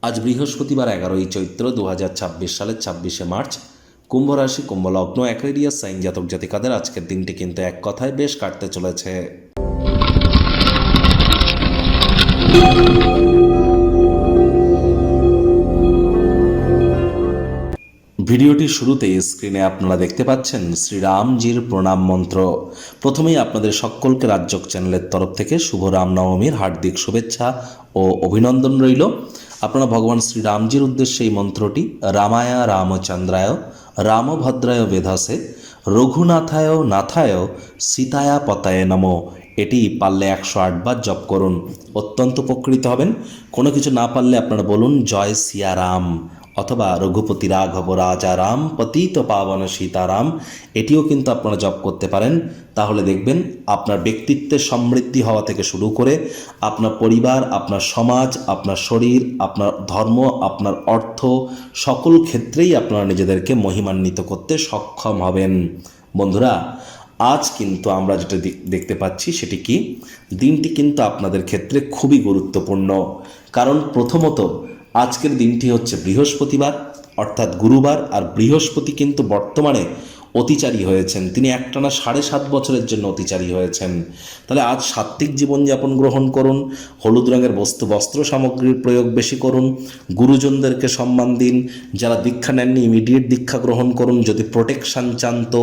আজ বৃহস্পতিবার 11ই চৈত্র 2026 সালের 26শে মার্চ। কুম্ভ রাশি, কুম্ভ লগ্ন, অ্যাকুয়ারিয়াস সাইন জাতক জাতিকাদের আজকের দিনটি কিন্তু এক কথায় বেশ কাটতে চলেছে। ভিডিওটির শুরুতেই স্ক্রিনে আপনারা দেখতে পাচ্ছেন শ্রীরামজির প্রণাম মন্ত্র। প্রথমেই আপনাদের সকলকে রাজযোগ চ্যানেলের তরফ থেকে শুভ রামনবমীর হার্দিক শুভেচ্ছা ও অভিনন্দন রইল। আপনারা ভগবান শ্রীরামজির উদ্দেশ্যে এই মন্ত্রটি রামায় রামচন্দ্রায় রামভদ্রায় বেধাসে রঘুনাথায় নাথায় সীতায়া পতায় নমো, এটি পারলে 108 বার জপ করুন, অত্যন্ত উপকৃত হবেন। কোনো কিছু না পারলে আপনারা বলুন জয় সিয়ারাম অথবা রঘুপতি রাঘব রাজা রাম পতিত পাবন সীতারাম, এটিও কিন্তু আপনারা জপ করতে পারেন। তাহলে দেখবেন আপনার ব্যক্তিত্বের সমৃদ্ধি হওয়া থেকে শুরু করে আপনার পরিবার, আপনার সমাজ, আপনার শরীর, আপনার ধর্ম, আপনার অর্থ, সকল ক্ষেত্রেই আপনারা নিজেদেরকে মহিমান্বিত করতে সক্ষম হবেন। বন্ধুরা, আজ কিন্তু আমরা যেটা দেখতে পাচ্ছি সেটি কি, দিনটি কিন্তু আপনাদের ক্ষেত্রে খুবই গুরুত্বপূর্ণ। কারণ প্রথমত আজকের দিনটি হচ্ছে বৃহস্পতিবার অর্থাৎ গুরুবার, আর বৃহস্পতি কিন্তু বর্তমানে অতিচারী হয়েছেন। তিনি একটানা 7.5 বছরের জন্য অতিচারী হয়েছেন। তাহলে আজ সাত্ত্বিক জীবনযাপন গ্রহণ করুন, হলুদ রঙের বস্ত্র সামগ্রীর প্রয়োগ বেশি করুন, গুরুজনদেরকে সম্মান দিন, যারা দীক্ষা নেননি ইমিডিয়েট দীক্ষা গ্রহণ করুন যদি প্রোটেকশান চান তো।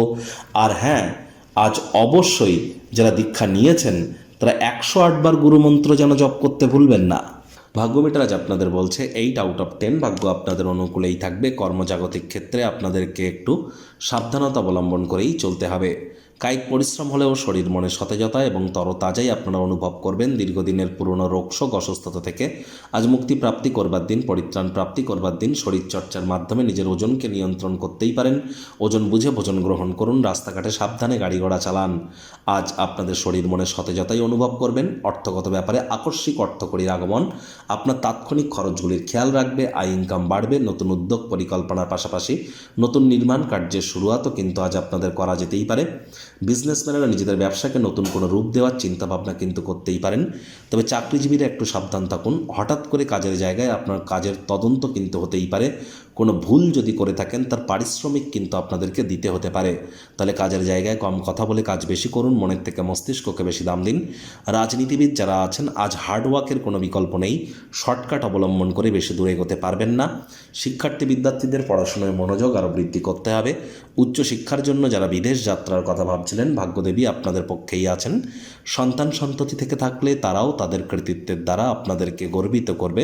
আর হ্যাঁ, আজ অবশ্যই যারা দীক্ষা নিয়েছেন তারা 108 বার গুরুমন্ত্র যেন জপ করতে ভুলবেন না। ভাগ্য মিটার আজ আপনাদের বলছে 8 আউট অফ 10 ভাগ্য আপনাদের অনুকূলেই থাকবে। কর্মজাগতিক ক্ষেত্রে আপনাদেরকে একটু সাবধানতা অবলম্বন করেই চলতে হবে। কায়িক পরিশ্রম হলেও শরীর মনে সতেজতা এবং তরতাজাই আপনারা অনুভব করবেন। দীর্ঘদিনের পুরনো রোগশোক অসুস্থতা থেকে আজ মুক্তি প্রাপ্তি করবার দিন, পরিত্রাণ প্রাপ্তি করবার দিন। শরীরচর্চার মাধ্যমে নিজের ওজনকে নিয়ন্ত্রণ করতেই পারেন। ওজন বুঝে ভোজন গ্রহণ করুন, রাস্তাঘাটে সাবধানে গাড়ি ঘোড়া চালান। আজ আপনাদের শরীর মনে সতেজতাই অনুভব করবেন। অর্থগত ব্যাপারে আকস্মিক অর্থকরীর আগমন আপনার তাৎক্ষণিক খরচগুলির খেয়াল রাখবে। আয় ইনকাম বাড়বে। নতুন উদ্যোগ পরিকল্পনার পাশাপাশি নতুন নির্মাণ কার্যের শুরুয়াতও কিন্তু আজ আপনাদের করা যেতেই পারে। বিজনেসম্যানেরা নিজেদের ব্যবসাকে নতুন কোনো রূপ দেওয়ার চিন্তাভাবনা কিন্তু করতেই পারেন। তবে চাকরিজীবীরা একটু সাবধান থাকুন। হঠাৎ করে কাজের জায়গায় আপনার কাজের তদন্ত কিন্তু হতেই পারে। কোনো ভুল যদি করে থাকেন তার পারিশ্রমিক কিন্তু আপনাদেরকে দিতে হতে পারে। তাহলে কাজের জায়গায় কম কথা বলে কাজ বেশি করুন, মনের থেকে মস্তিষ্ককে বেশি দাম দিন। রাজনীতিবিদ যারা আছেন আজ হার্ডওয়ার্কের কোনো বিকল্প নেই। শর্টকাট অবলম্বন করে বেশি দূরে এগোতে পারবেন না। শিক্ষার্থী বিদ্যার্থীদের পড়াশোনায় মনোযোগ আরও বৃদ্ধি করতে হবে। উচ্চশিক্ষার জন্য যারা বিদেশ যাত্রার কথা ভাবছিলেন ভাগ্যদেবী আপনাদের পক্ষেই আছেন। সন্তান সন্ততি থেকে থাকলে তারাও তাদের কৃতিত্বের দ্বারা আপনাদেরকে গর্বিত করবে।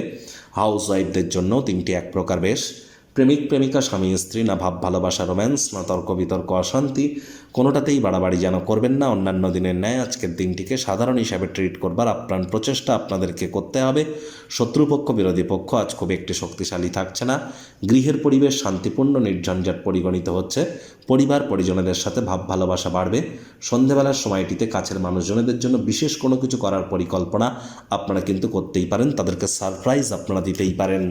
হাউস ওয়াইফদের জন্য দিনটি এক প্রকার বেশ। প্রেমিক প্রেমিকা, স্বামী স্ত্রী, না ভাব ভালোবাসা রোম্যান্স, না তর্ক বিতর্ক অশান্তি, কোনোটাতেই বাড়াবাড়ি যেন করবেন না। অন্যান্য দিনের ন্যায় আজকের দিনটিকে সাধারণ হিসাবে ট্রিট করবার আপ্রাণ প্রচেষ্টা আপনাদেরকে করতে হবে। শত্রুপক্ষ বিরোধী পক্ষ আজ খুব একটি শক্তিশালী থাকছে না। গৃহের পরিবেশ শান্তিপূর্ণ নির্ঝঞ্ঝাট পরিগণিত হচ্ছে। পরিবার পরিজনদের সাথে ভাব ভালোবাসা বাড়বে। সন্ধেবেলার সময়টিতে কাছের মানুষজনদের জন্য বিশেষ কোনো কিছু করার পরিকল্পনা আপনারা কিন্তু করতেই পারেন। তাদেরকে সারপ্রাইজ আপনারা দিতেই পারেন।